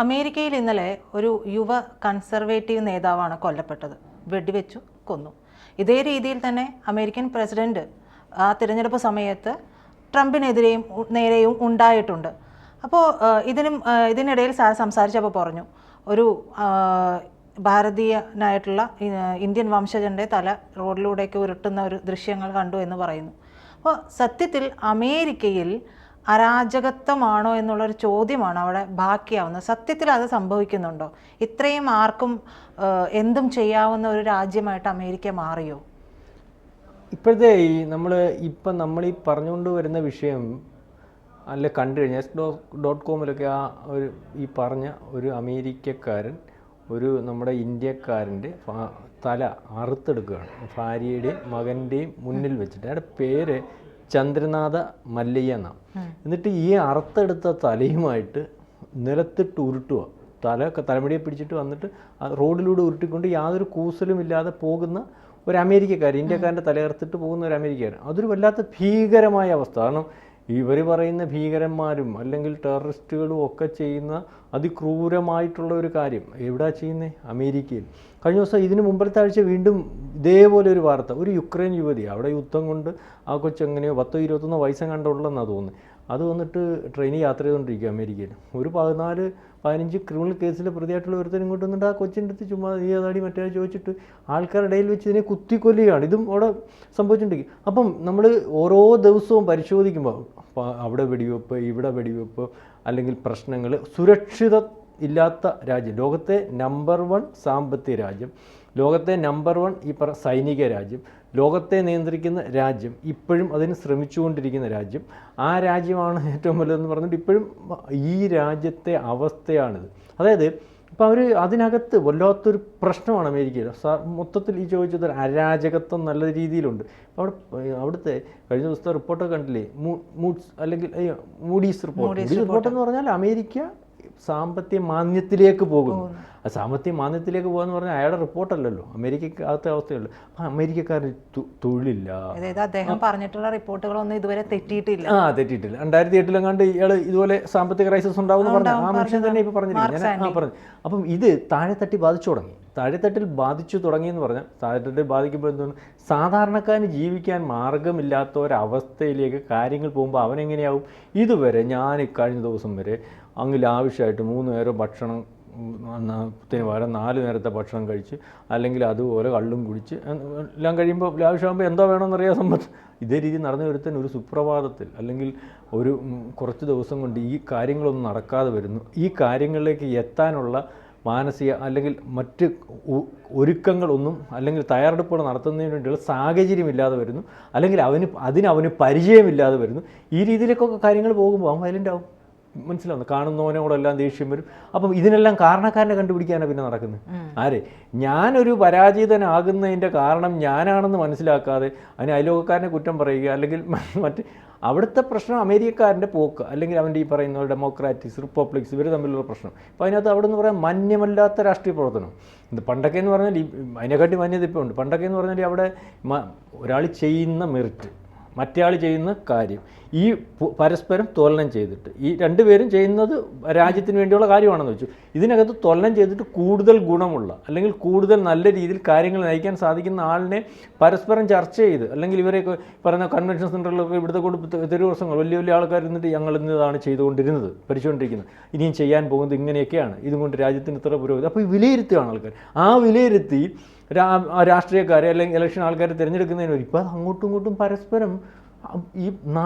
അമേരിക്കയിൽ ഇന്നലെ ഒരു യുവ കൺസർവേറ്റീവ് നേതാവാണ് കൊല്ലപ്പെട്ടത്. വെടിവെച്ചു കൊന്നു. ഇതേ രീതിയിൽ തന്നെ അമേരിക്കൻ പ്രസിഡന്റ് ആ തിരഞ്ഞെടുപ്പ് സമയത്ത് ട്രംപിനെതിരെയും നേരെയും ഉണ്ടായിട്ടുണ്ട്. അപ്പോൾ ഇതിനിടയിൽ സംസാരിച്ചപ്പോൾ പറഞ്ഞു, ഒരു ഭാരതീയനായിട്ടുള്ള ഇന്ത്യൻ വംശജൻ്റെ തല റോഡിലൂടെയൊക്കെ ഉരുട്ടുന്ന ഒരു ദൃശ്യങ്ങൾ കണ്ടു എന്ന് പറയുന്നു. അപ്പോൾ സത്യത്തിൽ അമേരിക്കയിൽ അരാജകത്വമാണോ എന്നുള്ളൊരു ചോദ്യമാണ് അവിടെ ബാക്കിയാവുന്നത്. സത്യത്തിൽ അത് സംഭവിക്കുന്നുണ്ടോ? ഇത്രയും ആർക്കും എന്തും ചെയ്യാവുന്ന ഒരു രാജ്യമായിട്ട് അമേരിക്ക മാറിയോ? ഇപ്പോഴത്തെ നമ്മൾ ഈ പറഞ്ഞുകൊണ്ട് വരുന്ന വിഷയം അല്ല കണ്ടു കഴിഞ്ഞാൽ .com ആ ഒരു ഈ പറഞ്ഞ ഒരു അമേരിക്കക്കാരൻ നമ്മുടെ ഇന്ത്യക്കാരൻ്റെ തല അറുത്തെടുക്കുകയാണ്, ഭാര്യയുടെയും മകൻ്റെയും മുന്നിൽ വെച്ചിട്ട്. അയാളുടെ പേര് ചന്ദ്രനാഥ മല്ലയ്യ എന്നാണ്. എന്നിട്ട് ഈ അറുത്തെടുത്ത തലയുമായിട്ട് നിലത്തിട്ട് ഉരുട്ടുക, തലമുടിയെ പിടിച്ചിട്ട് വന്നിട്ട് റോഡിലൂടെ ഉരുട്ടിക്കൊണ്ട് യാതൊരു കൂസലും ഇല്ലാതെ പോകുന്ന ഒരു അമേരിക്കക്കാരൻ, ഇന്ത്യക്കാരൻ്റെ തലയർത്തിട്ട് പോകുന്ന ഒരു അമേരിക്കക്കാരൻ. അതൊരു വല്ലാത്ത ഭീകരമായ അവസ്ഥ. കാരണം ഇവർ പറയുന്ന ഭീകരന്മാരും അല്ലെങ്കിൽ ടെററിസ്റ്റുകളും ഒക്കെ ചെയ്യുന്ന അതിക്രൂരമായിട്ടുള്ള ഒരു കാര്യം എവിടാ ചെയ്യുന്നത്? അമേരിക്കയിൽ. കഴിഞ്ഞ ദിവസം ഇതിന് മുമ്പത്തെ ആഴ്ച വീണ്ടും ഇതേപോലെ ഒരു വാർത്ത, ഒരു യുക്രൈൻ യുവതി, അവിടെ യുദ്ധം കൊണ്ട് ആ കൊച്ചെങ്ങനെയോ 10-21 വയസ്സം കണ്ടുള്ളതെന്നാണ് തോന്നുന്നത്. അത് വന്നിട്ട് ട്രെയിനിൽ യാത്ര ചെയ്തുകൊണ്ടിരിക്കുക അമേരിക്കയിൽ. ഒരു 14-15 ക്രിമിനൽ കേസിൽ പ്രതിയായിട്ടുള്ള ഒരുത്തരും ഇങ്ങോട്ട് വന്നിട്ട് ആ കൊച്ചിൻ്റെ അടുത്ത് ചുമ്മാ ഈ അതാടി മറ്റേ ചോദിച്ചിട്ട് ആൾക്കാരുടെ ഇടയിൽ വെച്ച് ഇതിനെ കുത്തിക്കൊല്ലുകയാണ്. ഇതും അവിടെ സംഭവിച്ചിട്ടുണ്ടെങ്കിൽ അപ്പം നമ്മൾ ഓരോ ദിവസവും പരിശോധിക്കുമ്പോൾ അവിടെ വെടിവെപ്പ്, ഇവിടെ വെടിവെപ്പ്, അല്ലെങ്കിൽ പ്രശ്നങ്ങൾ, സുരക്ഷിത ഇല്ലാത്ത രാജ്യം, ലോകത്തെ നമ്പർ 1 സാമ്പത്തിക രാജ്യം, ലോകത്തെ നമ്പർ 1 ഈ സൈനിക രാജ്യം, ലോകത്തെ നിയന്ത്രിക്കുന്ന രാജ്യം, ഇപ്പോഴും അതിന് ശ്രമിച്ചുകൊണ്ടിരിക്കുന്ന രാജ്യം, ആ രാജ്യമാണ് ഏറ്റവും വലുതെന്ന് പറഞ്ഞിട്ട് ഇപ്പോഴും ഈ രാജ്യത്തെ അവസ്ഥയാണിത്. അതായത് ഇപ്പോൾ അവർ അതിനകത്ത് വല്ലാത്തൊരു പ്രശ്നമാണ് അമേരിക്കയിൽ. മൊത്തത്തിൽ ഈ ചോദിച്ചത് അരാജകത്വം നല്ല രീതിയിലുണ്ട്. അവിടുത്തെ കഴിഞ്ഞ ദിവസത്തെ റിപ്പോർട്ടൊക്കെ കണ്ടില്ലേ, മൂഡീസ് റിപ്പോർട്ട് എന്ന് പറഞ്ഞാൽ അമേരിക്ക സാമ്പത്തിക മാന്ദ്യത്തിലേക്ക് പോകുന്നു. ആ സാമ്പത്തിക മാന്ദ്യത്തിലേക്ക് പോകുക എന്ന് പറഞ്ഞാൽ അയാളുടെ റിപ്പോർട്ടല്ലല്ലോ, അമേരിക്കകത്തെ അവസ്ഥയുള്ളൂ. അപ്പം അമേരിക്കക്കാരന് തൊഴിലില്ല. അദ്ദേഹം പറഞ്ഞിട്ടുള്ള റിപ്പോർട്ടുകളൊന്നും ഇതുവരെ തെറ്റിയിട്ടില്ല. 2008 ഇയാൾ ഇതുപോലെ സാമ്പത്തിക ക്രൈസിസ് ഉണ്ടാവുമെന്ന് പറഞ്ഞു. ആ മനുഷ്യൻ തന്നെ ഇപ്പോൾ പറഞ്ഞിരിക്കും. ഞാൻ പറഞ്ഞു. അപ്പം ഇത് താഴെത്തട്ടി ബാധിച്ചു തുടങ്ങി. താഴെത്തട്ടിൽ ബാധിച്ചു തുടങ്ങിയെന്ന് പറഞ്ഞാൽ താഴെത്തട്ടിൽ ബാധിക്കുമ്പോൾ എന്താണ്, സാധാരണക്കാരന് ജീവിക്കാൻ മാർഗമില്ലാത്ത ഒരവസ്ഥയിലേക്ക് കാര്യങ്ങൾ പോകുമ്പോൾ അവനെങ്ങനെയാവും? ഇതുവരെ ഞാൻ കഴിഞ്ഞ ദിവസം വരെ അങ്ങ് ലാവിഷായിട്ട് 3 നേരം ഭക്ഷണം ത്തിന് പകരം 4 നേരത്തെ ഭക്ഷണം കഴിച്ച്, അല്ലെങ്കിൽ അതുപോലെ കള്ളും കുടിച്ച് എല്ലാം കഴിയുമ്പോൾ ലാവിഷാകുമ്പോൾ എന്തോ വേണമെന്നറിയാൻ സമ്പത്ത്. ഇതേ രീതി നടന്നു വരുത്താൻ ഒരു സുപ്രഭാതത്തിൽ അല്ലെങ്കിൽ ഒരു കുറച്ച് ദിവസം കൊണ്ട് ഈ കാര്യങ്ങളൊന്നും നടക്കാതെ വരുന്നു. ഈ കാര്യങ്ങളിലേക്ക് എത്താനുള്ള മാനസിക അല്ലെങ്കിൽ മറ്റ് ഒരുക്കങ്ങളൊന്നും അല്ലെങ്കിൽ തയ്യാറെടുപ്പുകൾ നടത്തുന്നതിന് വേണ്ടിയുള്ള സാഹചര്യമില്ലാതെ വരുന്നു, അല്ലെങ്കിൽ അവന് പരിചയമില്ലാതെ വരുന്നു. ഈ രീതിയിലേക്കൊക്കെ കാര്യങ്ങൾ പോകുമ്പോൾ അവൻ വയലൻ്റ് ആവും. മനസ്സിലാവുന്നു. കാണുന്നവനോടെല്ലാം ദേഷ്യം വരും. അപ്പം ഇതിനെല്ലാം കാരണക്കാരനെ കണ്ടുപിടിക്കാനാണ് പിന്നെ നടക്കുന്നത്. ഞാനൊരു പരാജിതനാകുന്നതിൻ്റെ കാരണം ഞാനാണെന്ന് മനസ്സിലാക്കാതെ അതിന് അയലോകക്കാരനെ കുറ്റം പറയുക, അല്ലെങ്കിൽ മറ്റ് അവിടുത്തെ പ്രശ്നം അമേരിക്കക്കാരൻ്റെ പോക്ക്, അല്ലെങ്കിൽ അവൻ്റെ ഈ പറയുന്ന ഡെമോക്രാറ്റിക്സ്, റിപ്പബ്ലിക്സ്, ഇവർ തമ്മിലുള്ള പ്രശ്നം. അപ്പോൾ അതിനകത്ത് അവിടെ നിന്ന് പറയാൻ മാന്യമല്ലാത്ത രാഷ്ട്രീയ പ്രവർത്തനം. പണ്ടൊക്കെ എന്ന് പറഞ്ഞാൽ അതിനെക്കാട്ടി മാന്യത ഇപ്പോൾ ഉണ്ട്. പണ്ടൊക്കെ എന്ന് പറഞ്ഞാൽ അവിടെ ഒരാൾ ചെയ്യുന്ന മെറിറ്റ്, മറ്റേ ആൾ ചെയ്യുന്ന കാര്യം, ഈ പരസ്പരം തുലനം ചെയ്തിട്ട് ഈ രണ്ടുപേരും ചെയ്യുന്നത് രാജ്യത്തിന് വേണ്ടിയുള്ള കാര്യമാണെന്ന് വെച്ചു. ഇതിനകത്ത് തുലനം ചെയ്തിട്ട് കൂടുതൽ ഗുണമുള്ള അല്ലെങ്കിൽ കൂടുതൽ നല്ല രീതിയിൽ കാര്യങ്ങൾ നയിക്കാൻ സാധിക്കുന്ന ആളിനെ പരസ്പരം ചർച്ച ചെയ്ത്, അല്ലെങ്കിൽ ഇവരെയൊക്കെ പറയുന്ന കൺവെൻഷൻ സെൻറ്ററിലൊക്കെ ഇവിടുത്തെ ദിവസങ്ങൾ വലിയ വലിയ ആൾക്കാർ ഇരുന്നിട്ട് ഞങ്ങൾ ഇന്നതാണ് ചെയ്തുകൊണ്ടിരുന്നത്, പഠിച്ചുകൊണ്ടിരിക്കുന്നത്, ഇനിയും ചെയ്യാൻ പോകുന്നത് ഇങ്ങനെയൊക്കെയാണ്, ഇതും കൊണ്ട് രാജ്യത്തിന് ഇത്ര പുരോഗതി. അപ്പോൾ ഈ വിലയിരുത്തുകയാണ് ആൾക്കാർ. ആ വിലയിരുത്തി രാഷ്ട്രീയക്കാരെ അല്ലെങ്കിൽ ഇലക്ഷൻ ആൾക്കാരെ തിരഞ്ഞെടുക്കുന്നതിന് വരും. ഇപ്പോൾ അങ്ങോട്ടും ഇങ്ങോട്ടും പരസ്പരം ഈ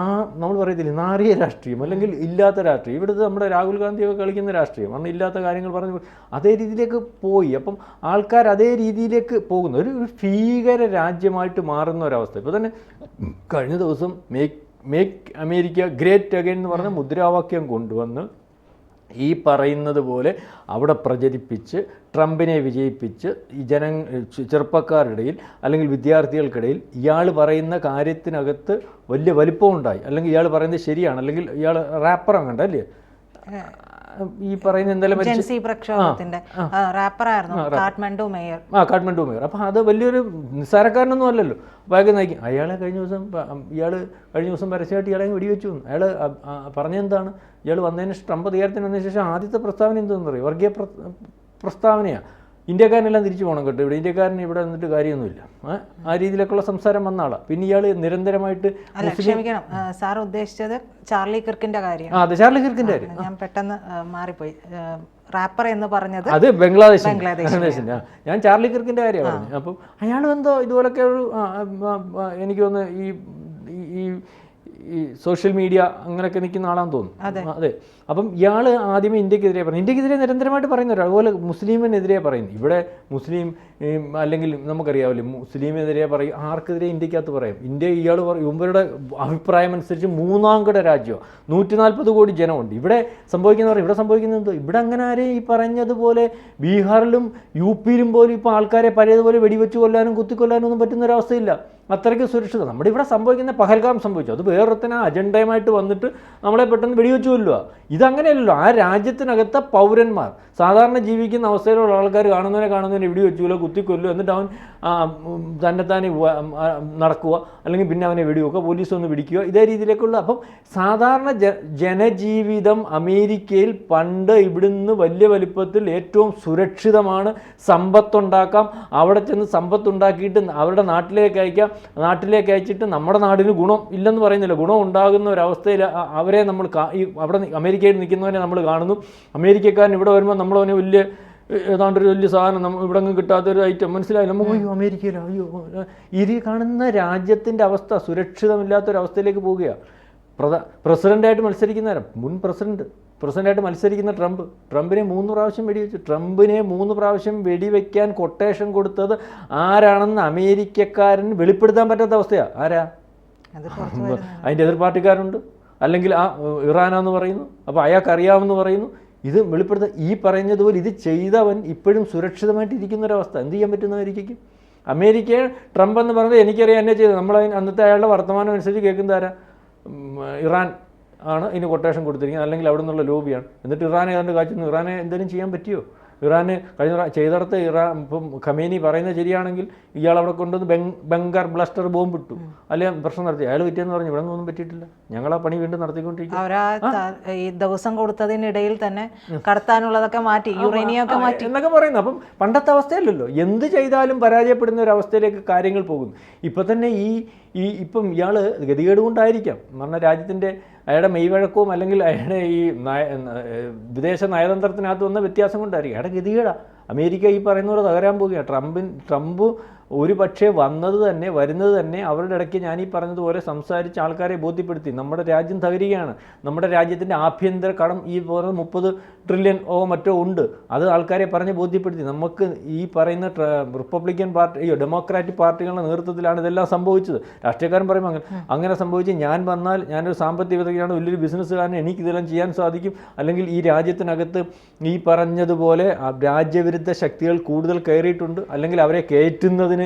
നമ്മൾ പറയത്തില്ലേ നാറിയ രാഷ്ട്രീയം, അല്ലെങ്കിൽ ഇല്ലാത്ത രാഷ്ട്രീയം, ഇവിടുത്തെ നമ്മുടെ രാഹുൽ ഗാന്ധിയൊക്കെ കളിക്കുന്ന രാഷ്ട്രീയം, അന്ന് ഇല്ലാത്ത കാര്യങ്ങൾ പറഞ്ഞു അതേ രീതിയിലേക്ക് പോയി. അപ്പം ആൾക്കാർ അതേ രീതിയിലേക്ക് പോകുന്നു. ഒരു ഭീകര രാജ്യമായിട്ട് മാറുന്ന ഒരവസ്ഥ. ഇപ്പോൾ തന്നെ കഴിഞ്ഞ ദിവസം മേക്ക് അമേരിക്ക ഗ്രേറ്റ് അഗൈൻ എന്ന് പറഞ്ഞ മുദ്രാവാക്യം കൊണ്ടുവന്ന് ഈ പറയുന്നത് പോലെ അവിടെ പ്രചരിപ്പിച്ച് ട്രംപിനെ വിജയിപ്പിച്ച് ഈ ചെറുപ്പക്കാരുടെ ഇടയിൽ അല്ലെങ്കിൽ വിദ്യാർത്ഥികൾക്കിടയിൽ ഇയാൾ പറയുന്ന കാര്യത്തിനകത്ത് വലിയ വലിപ്പമുണ്ടായി, അല്ലെങ്കിൽ ഇയാൾ പറയുന്നത് ശരിയാണ്, അല്ലെങ്കിൽ ഇയാൾ റാപ്പർ അങ്ങണ്ട അല്ലേ, ഈ പറയുന്ന എന്തെല്ലാം ജൻസി പ്രക്ഷോഭത്തിന്റെ റാപ്പറായിരുന്നു കാഠ്മണ്ഡു മേയർ. കാഠ്മണ്ഡു മേയർ. അപ്പം അത് വലിയൊരു നിസ്സാരക്കാരനൊന്നും അല്ലല്ലോ. അപ്പോൾ അയാൾക്ക് നയിക്കും. അയാളെ കഴിഞ്ഞ ദിവസം പരസ്യമായിട്ട് ഇയാളെ വെടിവെച്ചു വന്നു. അയാൾ പറഞ്ഞെന്താണ്, ഇയാൾ വന്നതിന് ട്രംപ് അധികാരത്തിന് വന്നതിന് ശേഷം ആദ്യത്തെ പ്രസ്താവന എന്താണെന്ന് പറയും, വർഗീയ പ്രസ്താവനയാണ്. ഇന്ത്യക്കാരനെല്ലാം തിരിച്ചു പോകണം കേട്ടോ, ഇവിടെ ഇന്ത്യക്കാരന് ഇവിടെ വന്നിട്ട് കാര്യമൊന്നുമില്ല, ആ രീതിയിലൊക്കെയുള്ള സംസാരം വന്ന ആളാണ്. പിന്നെ ഇയാൾ നിരന്തരമായിട്ട് ക്ഷമിക്കണം, സാർ ഉദ്ദേശിച്ചത് ചാർലി കിർക്കിന്റെ കാര്യം. അതെ, ചാർലി കിർക്കിന്റെ കാര്യം ഞാൻ പെട്ടെന്ന് മാറിപ്പോയി. റാപ്പർ എന്ന് പറഞ്ഞത് അത് ബംഗ്ലാദേശിന്റെ. ഞാൻ ചാർലി കിർക്കിന്റെ കാര്യമാണ് പറഞ്ഞു. അപ്പം അയാൾ എന്തോ ഇതുപോലൊക്കെ ഒരു എനിക്ക് തോന്നുന്നു ഈ സോഷ്യൽ മീഡിയ അങ്ങനെയൊക്കെ നിൽക്കുന്ന ആളാന്ന് തോന്നുന്നു. അതെ. അപ്പം ഇയാൾ ആദ്യമേ ഇന്ത്യക്കെതിരെ പറഞ്ഞു, ഇന്ത്യക്കെതിരെ നിരന്തരമായിട്ട് പറയുന്നവർ, അതുപോലെ മുസ്ലിമിനെതിരെ പറയുന്നു. ഇവിടെ മുസ്ലിം അല്ലെങ്കിൽ നമുക്കറിയാവില്ലേ, മുസ്ലിമിനെതിരെ പറയും, ആർക്കെതിരെ ഇന്ത്യക്കകത്ത് പറയും. ഇന്ത്യ ഇയാൾ പറയും ഇവരുടെ അഭിപ്രായം അനുസരിച്ച് 3ാം കിട രാജ്യമാണ്, 140 കോടി ജനമുണ്ട്. ഇവിടെ ഇവിടെ സംഭവിക്കുന്നത് ഇവിടെ അങ്ങനെ ആരെയും ഈ പറഞ്ഞതുപോലെ ബീഹാറിലും യു-പിയിലും പോലും ഇപ്പോൾ ആൾക്കാരെ പഴയതുപോലെ വെടിവെച്ച് കൊല്ലാനും കുത്തിക്കൊല്ലാനും ഒന്നും പറ്റുന്നൊരവസ്ഥയില്ല. അത്രയ്ക്ക് സുരക്ഷിതം. നമ്മുടെ ഇവിടെ സംഭവിക്കുന്ന പഹൽഗാം സംഭവിച്ചു, അത് വേറൊരുത്തന അജണ്ടയുമായിട്ട് വന്നിട്ട് നമ്മളെ പെട്ടെന്ന് വെടിവെച്ച് കൊല്ലുക. ഇതങ്ങനെയല്ലല്ലോ. ആ രാജ്യത്തിനകത്തെ പൗരന്മാർ, സാധാരണ ജീവിക്കുന്ന അവസ്ഥയിലുള്ള ആൾക്കാർ കാണുന്നവനെ വെടിവെച്ചു കൊല്ലുക, കുത്തിക്കൊല്ലുക, എന്നിട്ട് അവൻ തന്നെത്താനെ നടക്കുക, അല്ലെങ്കിൽ പിന്നെ അവനെ വെടിവെക്കുക, പോലീസ് ഒന്ന് പിടിക്കുക, ഇതേ രീതിയിലേക്കുള്ള. അപ്പം സാധാരണ ജനജീവിതം അമേരിക്കയിൽ പണ്ട് ഇവിടുന്ന് വലിയ വലിപ്പത്തിൽ ഏറ്റവും സുരക്ഷിതമാണ്, സമ്പത്തുണ്ടാക്കാം, അവിടെ ചെന്ന് സമ്പത്തുണ്ടാക്കിയിട്ട് അവരുടെ നാട്ടിലേക്ക് അയച്ചിട്ട് നമ്മുടെ നാടിന് ഗുണം ഇല്ലെന്ന് പറയുന്നില്ല, ഗുണം ഉണ്ടാകുന്ന ഒരവസ്ഥയിൽ അവരെ നമ്മൾ അവിടെ അമേരിക്കയിൽ നിൽക്കുന്നവരെ നമ്മൾ കാണുന്നു. അമേരിക്കക്കാരൻ ഇവിടെ വരുമ്പോൾ നമ്മളവനെ ഏതാണ്ടൊരു വലിയ സാധനം ഇവിടെ നിന്ന് കിട്ടാത്തൊരു ഐറ്റം മനസ്സിലായി, നമുക്ക് അയ്യോ അമേരിക്കയിലോ അയ്യോ. ഈ കാണുന്ന രാജ്യത്തിൻ്റെ അവസ്ഥ സുരക്ഷിതമില്ലാത്തൊരവസ്ഥയിലേക്ക് പോവുകയാണ്. പ്രസിഡൻ്റായിട്ട് മത്സരിക്കുന്നവരും മുൻ പ്രസിഡൻ്റായിട്ട് മത്സരിക്കുന്ന ട്രംപിനെ 3 പ്രാവശ്യം വെടിവെച്ചു. ട്രംപിനെ 3 പ്രാവശ്യം വെടിവെക്കാൻ കൊട്ടേഷൻ കൊടുത്തത് ആരാണെന്ന് അമേരിക്കക്കാരൻ വെളിപ്പെടുത്താൻ പറ്റാത്ത അവസ്ഥയാണ്. ആരാ? അതിൻ്റെ എതിർ പാർട്ടിക്കാരുണ്ട്, അല്ലെങ്കിൽ ഇറാനാന്ന് പറയുന്നു, അപ്പോൾ അയാൾക്ക് അറിയാമെന്ന് പറയുന്നു. ഇത് വെളിപ്പെടുത്താൻ ഈ പറഞ്ഞതുപോലെ ഇത് ചെയ്തവൻ ഇപ്പോഴും സുരക്ഷിതമായിട്ട് ഇരിക്കുന്നൊരവസ്ഥ. എന്ത് ചെയ്യാൻ പറ്റുന്ന അമേരിക്കയ്ക്ക്? അമേരിക്ക ട്രംപ് എന്ന് പറഞ്ഞത് എനിക്കറിയാം എന്നെ ചെയ്തത്. നമ്മൾ അന്നത്തെ അയാളുടെ വർത്തമാനം അനുസരിച്ച് കേൾക്കുന്ന ആരാ? ഇറാൻ ആണ് ഇതിന് കൊട്ടേഷൻ കൊടുത്തിരിക്കുന്നത്, അല്ലെങ്കിൽ അവിടെ നിന്നുള്ള ലോബിയാണ്. എന്നിട്ട് ഇറാനെ ഏതാണ്ട് കാച്ചുന്നു. ഇറാനെ എന്തെങ്കിലും ചെയ്യാൻ പറ്റിയോ? ഇറാന് ചെയ്തിടത്ത് ഇപ്പം ഖമേനി പറയുന്നത് ശരിയാണെങ്കിൽ ഇയാൾ അവിടെ കൊണ്ടുവന്ന് ബംഗാർ ബ്ലാസ്റ്റർ ബോംബ് ഇട്ടു, അല്ലെങ്കിൽ പ്രശ്നം നടത്തി. അയാൾ പറ്റിയെന്ന് പറഞ്ഞു, ഇവിടെ ഒന്നും പറ്റിയിട്ടില്ല, ഞങ്ങൾ ആ പണി വീണ്ടും നടത്തിക്കൊണ്ടിരിക്കും. ഈ ദിവസം കൊടുത്തതിനിടയിൽ തന്നെ കടത്താനുള്ളതൊക്കെ മാറ്റി, യുറേനിയം ഒക്കെ മാറ്റി എന്നൊക്കെ പറയുന്നു. അപ്പം പണ്ടത്തെ അവസ്ഥയല്ലല്ലോ, എന്ത് ചെയ്താലും പരാജയപ്പെടുന്ന ഒരു അവസ്ഥയിലേക്ക് കാര്യങ്ങൾ പോകുന്നു. ഇപ്പം തന്നെ ഇപ്പം ഇയാൾ ഗതികേട് കൊണ്ടായിരിക്കാം, പറഞ്ഞ രാജ്യത്തിൻ്റെ അയാളുടെ മെയ്വഴക്കവും അല്ലെങ്കിൽ അയാളുടെ ഈ വിദേശ നയതന്ത്രത്തിനകത്ത് വന്ന വ്യത്യാസം കൊണ്ടായിരിക്കും. അയാളുടെ ഗതികേടാണ്. അമേരിക്ക ഈ പറയുന്ന പോലെ തകരാൻ പോവുകയാണ്. ട്രംപ് ഒരു പക്ഷേ വരുന്നത് തന്നെ അവരുടെ ഇടയ്ക്ക് ഞാൻ ഈ പറഞ്ഞതുപോലെ സംസാരിച്ച് ആൾക്കാരെ ബോധ്യപ്പെടുത്തി നമ്മുടെ രാജ്യം തകരുകയാണ്, നമ്മുടെ രാജ്യത്തിൻ്റെ ആഭ്യന്തര കടം ഈ പറയുന്ന 30 ട്രില്യൺ മറ്റോ ഉണ്ട്, അത് ആൾക്കാരെ പറഞ്ഞ് ബോധ്യപ്പെടുത്തി. നമുക്ക് ഈ പറയുന്ന റിപ്പബ്ലിക്കൻ പാർട്ടി ഡെമോക്രാറ്റിക് പാർട്ടികളുടെ നേതൃത്വത്തിലാണ് ഇതെല്ലാം സംഭവിച്ചത്. രാഷ്ട്രീയക്കാരൻ പറയുമ്പോൾ അങ്ങനെ സംഭവിച്ച് ഞാൻ വന്നാൽ ഞാനൊരു സാമ്പത്തിക വിദഗ്ധനാണ്, വലിയൊരു ബിസിനസ്സുകാരൻ, എനിക്കിതെല്ലാം ചെയ്യാൻ സാധിക്കും, അല്ലെങ്കിൽ ഈ രാജ്യത്തിനകത്ത് ഈ പറഞ്ഞതുപോലെ രാജ്യവിരുദ്ധ ശക്തികൾ കൂടുതൽ കയറിയിട്ടുണ്ട്, അല്ലെങ്കിൽ അവരെ കയറ്റുന്നതിന്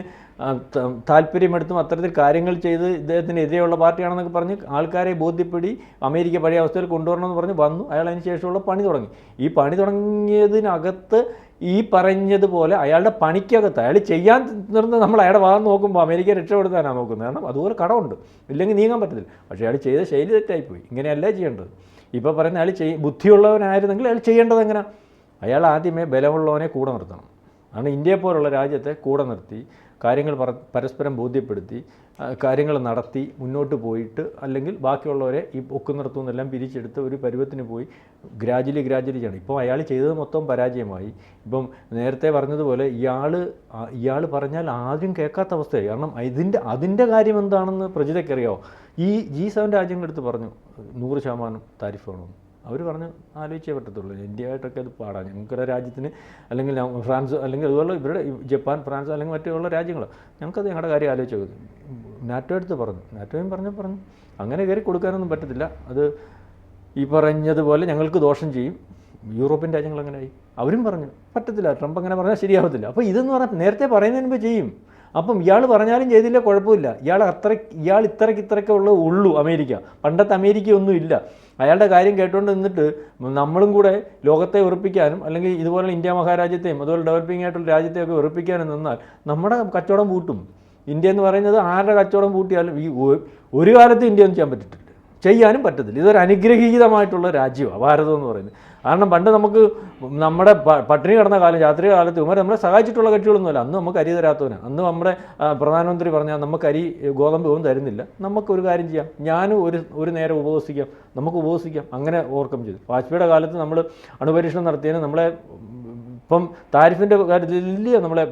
താല്പര്യമെടുത്തും അത്തരത്തിൽ കാര്യങ്ങൾ ചെയ്ത് ഇദ്ദേഹത്തിനെതിരെയുള്ള പാർട്ടിയാണെന്നൊക്കെ പറഞ്ഞ് ആൾക്കാരെ ബോധ്യപ്പെടി അമേരിക്ക പഴയ അവസ്ഥയിൽ കൊണ്ടുവരണമെന്ന് പറഞ്ഞ് വന്നു. അയാൾ അതിന് ശേഷമുള്ള പണി തുടങ്ങി. ഈ പണി തുടങ്ങിയതിനകത്ത് ഈ പറഞ്ഞതുപോലെ അയാളുടെ പണിക്കകത്ത് അയാൾ ചെയ്യാൻ നിർന്ന് നമ്മൾ അയാളുടെ ഭാഗം നോക്കുമ്പോൾ അമേരിക്ക രക്ഷപ്പെടുത്താനാണ് നോക്കുന്നത്. കാരണം അതുപോലെ കടമുണ്ട്, ഇല്ലെങ്കിൽ നീങ്ങാൻ പറ്റത്തില്ല. പക്ഷേ അയാൾ ചെയ്ത ശൈലി തെറ്റായിപ്പോയി. ഇങ്ങനെയല്ല ചെയ്യേണ്ടത്. ഇപ്പോൾ പറയുന്ന അയാൾ ബുദ്ധിയുള്ളവനായിരുന്നെങ്കിൽ അയാൾ ചെയ്യേണ്ടത് എങ്ങനെ? അയാൾ ആദ്യമേ ബലമുള്ളവനെ കൂടെ നിർത്തണം. ആണ് ഇന്ത്യയെ പോലുള്ള രാജ്യത്തെ കൂടെ നിർത്തി കാര്യങ്ങൾ പരസ്പരം ബോധ്യപ്പെടുത്തി കാര്യങ്ങൾ നടത്തി മുന്നോട്ട് പോയിട്ട്, അല്ലെങ്കിൽ ബാക്കിയുള്ളവരെ ഈ ഒക്കുന്നിടത്തുനിന്നെല്ലാം പിരിച്ചെടുത്ത് ഒരു പരുവത്തിന് പോയി ഗ്രാജുവലി ചെയ്യണം. ഇപ്പോൾ അയാൾ ചെയ്തത് മൊത്തം പരാജയമായി. ഇപ്പം നേരത്തെ പറഞ്ഞതുപോലെ ഇയാൾ പറഞ്ഞാൽ ആദ്യം കേൾക്കാത്ത അവസ്ഥയായി. കാരണം അതിൻ്റെ കാര്യം എന്താണെന്ന് പ്രജിതയ്ക്കറിയാമോ? ഈ G7 രാജ്യങ്ങളെടുത്ത് പറഞ്ഞു 100% താരിഫ് വേണമെന്ന്. അവർ പറഞ്ഞ് ആലോചിച്ചേ പറ്റത്തുള്ളൂ. ഇന്ത്യയായിട്ടൊക്കെ അത് പാടാം, ഞങ്ങളുടെ രാജ്യത്തിന്, അല്ലെങ്കിൽ ഫ്രാൻസ്, അല്ലെങ്കിൽ അതുപോലെ ഇവരുടെ ജപ്പാൻ, ഫ്രാൻസ്, അല്ലെങ്കിൽ മറ്റുള്ള രാജ്യങ്ങൾ, ഞങ്ങൾക്കത് ഞങ്ങളുടെ കാര്യം ആലോചിച്ച് നാറ്റോ എടുത്ത് നാറ്റോയും പറഞ്ഞു അങ്ങനെ കയറി കൊടുക്കാനൊന്നും പറ്റത്തില്ല, അത് ഈ പറഞ്ഞതുപോലെ ഞങ്ങൾക്ക് ദോഷം ചെയ്യും. യൂറോപ്യൻ രാജ്യങ്ങൾ അങ്ങനെയായി. അവരും പറഞ്ഞു പറ്റത്തില്ല, ട്രംപ് അങ്ങനെ പറഞ്ഞാൽ ശരിയാവത്തില്ല. അപ്പോൾ ഇതെന്ന് പറഞ്ഞാൽ നേരത്തെ പറയുന്നതിന് മുമ്പ് ചെയ്യും. അപ്പം ഇയാൾ പറഞ്ഞാലും ചെയ്തില്ല കുഴപ്പമില്ല. ഇയാൾ ഇത്രയ്ക്ക് ഉള്ളൂ അമേരിക്ക. പണ്ടത്തെ അമേരിക്ക ഒന്നും ഇല്ല. അയാളുടെ കാര്യം കേട്ടുകൊണ്ട് നിന്നിട്ട് നമ്മളും കൂടെ ലോകത്തെ ഉറപ്പിക്കാനും അല്ലെങ്കിൽ ഇതുപോലെ ഇന്ത്യ മഹാരാജ്യത്തെയും അതുപോലെ ഡെവലപ്പിംഗ് ആയിട്ടുള്ള രാജ്യത്തെയൊക്കെ ഉറപ്പിക്കാനും നിന്നാൽ നമ്മുടെ കച്ചവടം പൂട്ടും. ഇന്ത്യ എന്ന് പറയുന്നത് ആരുടെ കച്ചവടം പൂട്ടിയാലും ഈ ഒരു കാലത്ത് ഇന്ത്യ ഒന്നും ചെയ്യാൻ പറ്റിയിട്ടില്ല, ചെയ്യാനും പറ്റത്തില്ല. ഇതൊരു അനുഗ്രഹീതമായിട്ടുള്ള രാജ്യമാണ് ഭാരതം എന്ന് പറയുന്നത്. കാരണം പണ്ട് നമുക്ക് നമ്മുടെ പട്ടിണി കിടന്ന കാലം, രാത്രി കാലത്ത് ഇവർ നമ്മളെ സഹായിച്ചിട്ടുള്ള കക്ഷികളൊന്നുമല്ല. അന്ന് നമുക്ക് അരി തരാത്തവനാണ്. അന്ന് നമ്മുടെ പ്രധാനമന്ത്രി പറഞ്ഞാൽ നമുക്ക് അരി ഗോതമ്പ് ഒന്നും തരുന്നില്ല, നമുക്കൊരു കാര്യം ചെയ്യാം, ഞാനും ഒരു നേരം ഉപവസിക്കാം, നമുക്ക് ഉപവസിക്കാം, അങ്ങനെ ഓവർകം ചെയ്തു. വാജ്പേയിയുടെ കാലത്ത് നമ്മൾ അണുപരീക്ഷണം നടത്തിയതിന് നമ്മളെ ഇപ്പം താരിഫിൻ്റെ കാര്യത്തിലില്ല നമ്മളെ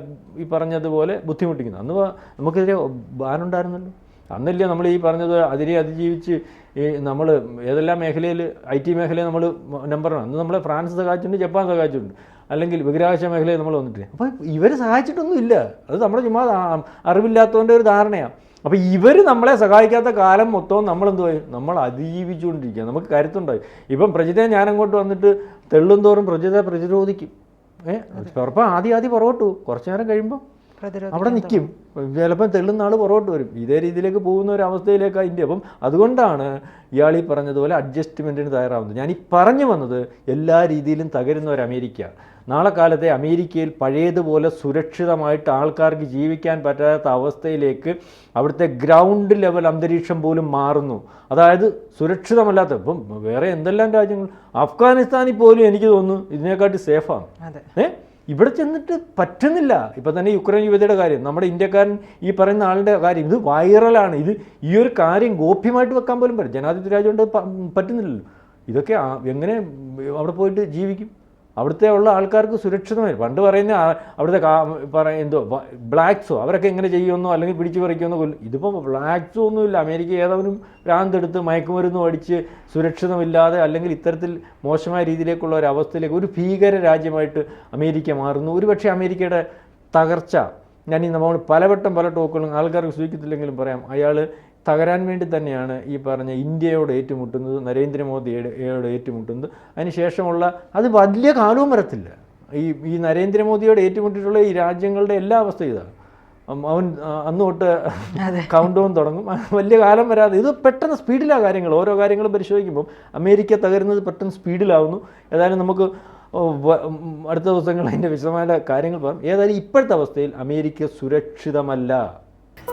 ഈ പറഞ്ഞതുപോലെ ബുദ്ധിമുട്ടിക്കുന്നു. അന്ന് നമുക്കെതിരെ ബാനുണ്ടായിരുന്നല്ലോ. അന്നല്ലേ നമ്മൾ ഈ പറഞ്ഞത് അതിനെ അതിജീവിച്ച് ഈ നമ്മൾ ഏതെല്ലാം മേഖലയിൽ IT മേഖലയിൽ നമ്മൾ നമ്പറാണ്. അന്ന് നമ്മളെ ഫ്രാൻസ് സഹായിച്ചിട്ടുണ്ട്, ജപ്പാൻ സഹായിച്ചിട്ടുണ്ട്, അല്ലെങ്കിൽ ബഹിരാകാശ മേഖലയിൽ നമ്മൾ വന്നിട്ടില്ല. അപ്പോൾ ഇവർ സഹായിച്ചിട്ടൊന്നും ഇല്ല, അത് നമ്മുടെ ചുമ്മാ അറിവില്ലാത്തവൻ്റെ ഒരു ധാരണയാണ്. അപ്പോൾ ഇവർ നമ്മളെ സഹായിക്കാത്ത കാലം മൊത്തവും നമ്മളെന്തുവായി, നമ്മൾ അതിജീവിച്ചുകൊണ്ടിരിക്കുക, നമുക്ക് കരുത്തുണ്ടായി. ഇപ്പം പ്രജിതയെ ഞാനങ്ങോട്ട് വന്നിട്ട് തെള്ളും തോറും പ്രജിതയെ പ്രതിരോധിക്കും. ഉറപ്പം ആദ്യം പുറകോട്ടു, കുറച്ചു നേരം കഴിയുമ്പോൾ അവിടെ നിൽക്കും, ചിലപ്പം തെള്ളുന്ന ആൾ പുറകോട്ട് വരും. ഇതേ രീതിയിലേക്ക് പോകുന്ന ഒരു അവസ്ഥയിലേക്കാണ് ഇന്ത്യ. അപ്പം അതുകൊണ്ടാണ് ഇയാൾ ഈ പറഞ്ഞതുപോലെ അഡ്ജസ്റ്റ്മെൻറ്റിന് തയ്യാറാവുന്നത്. ഞാൻ ഈ പറഞ്ഞു വന്നത് എല്ലാ രീതിയിലും തകരുന്ന ഒരു അമേരിക്ക, നാളെ കാലത്തെ അമേരിക്കയിൽ പഴയതുപോലെ സുരക്ഷിതമായിട്ട് ആൾക്കാർക്ക് ജീവിക്കാൻ പറ്റാത്ത അവസ്ഥയിലേക്ക് അവിടുത്തെ ഗ്രൗണ്ട് ലെവൽ അന്തരീക്ഷം പോലും മാറുന്നു. അതായത് സുരക്ഷിതമല്ലാത്ത, ഇപ്പം വേറെ എന്തെല്ലാം രാജ്യങ്ങൾ, അഫ്ഗാനിസ്ഥാനിൽ പോലും എനിക്ക് തോന്നുന്നു ഇതിനെക്കാട്ടി സേഫാണ്. ഇവിടെ ചെന്നിട്ട് പറ്റുന്നില്ല. ഇപ്പം തന്നെ യുക്രൈൻ യുവതിയുടെ കാര്യം, നമ്മുടെ ഇന്ത്യക്കാരൻ ഈ പറയുന്ന ആളുടെ കാര്യം, ഇത് വൈറലാണ്. ഈ ഒരു കാര്യം ഗോപ്യമായിട്ട് വെക്കാൻ പോലും പറ്റും. ജനാധിപത്യ രാജ്യം കൊണ്ട് പറ്റുന്നില്ലല്ലോ. ഇതൊക്കെ എങ്ങനെ അവിടെ പോയിട്ട് ജീവിക്കും? അവിടുത്തെ ഉള്ള ആൾക്കാർക്ക് സുരക്ഷിതമായി. പണ്ട് പറയുന്ന അവിടുത്തെ എന്തോ ബ്ലാക്സോ അവരൊക്കെ എങ്ങനെ ചെയ്യുമെന്നോ അല്ലെങ്കിൽ പിടിച്ചു പറിക്കുമെന്നോ കൊല്ലും. ഇതിപ്പോൾ ബ്ലാക്സോ ഒന്നുമില്ല. അമേരിക്ക ഏതവനും ഭ്രാന്തെടുത്ത് മയക്കുമരുന്നും അടിച്ച് സുരക്ഷിതമില്ലാതെ അല്ലെങ്കിൽ ഇത്തരത്തിൽ മോശമായ രീതിയിലേക്കുള്ള ഒരു അവസ്ഥയിലേക്ക് ഒരു ഭീകര രാജ്യമായിട്ട് അമേരിക്ക മാറുന്നു. ഒരുപക്ഷെ അമേരിക്കയുടെ തകർച്ച, ഞാൻ നമ്മൾ പലവട്ടം പല ടോക്കുകളും ആൾക്കാർക്ക് സൂചിക്കത്തില്ലെങ്കിലും പറയാം, അയാൾ തകരാൻ വേണ്ടി തന്നെയാണ് ഈ പറഞ്ഞ ഇന്ത്യയോട് ഏറ്റുമുട്ടുന്നത്, നരേന്ദ്രമോദിയോട് ഏറ്റുമുട്ടുന്നത്. അതിനുശേഷമുള്ള അത് വലിയ കാലവും വരത്തില്ല. ഈ നരേന്ദ്രമോദിയോട് ഏറ്റുമുട്ടിയിട്ടുള്ള ഈ രാജ്യങ്ങളുടെ എല്ലാ അവസ്ഥയും ഇതാണ്. അവൻ അന്ന് തൊട്ട് കൗണ്ട് ഡൗൺ തുടങ്ങും, വലിയ കാലം വരാതെ. ഇത് പെട്ടെന്ന് സ്പീഡിലാണ് കാര്യങ്ങൾ. ഓരോ കാര്യങ്ങളും പരിശോധിക്കുമ്പോൾ അമേരിക്ക തകരുന്നത് പെട്ടെന്ന് സ്പീഡിലാവുന്നു. ഏതായാലും നമുക്ക് അടുത്ത ദിവസങ്ങൾ അതിൻ്റെ വിശദമായ കാര്യങ്ങൾ പറയാം. ഏതായാലും ഇപ്പോഴത്തെ അവസ്ഥയിൽ അമേരിക്ക സുരക്ഷിതമല്ല.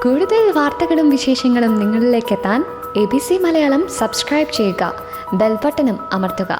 കൂടുതൽ വാർത്തകളും വിശേഷങ്ങളും നിങ്ങളിലേക്ക് എത്താൻ ABC മലയാളം സബ്സ്ക്രൈബ് ചെയ്യുക, ബെൽ ബട്ടണും അമർത്തുക.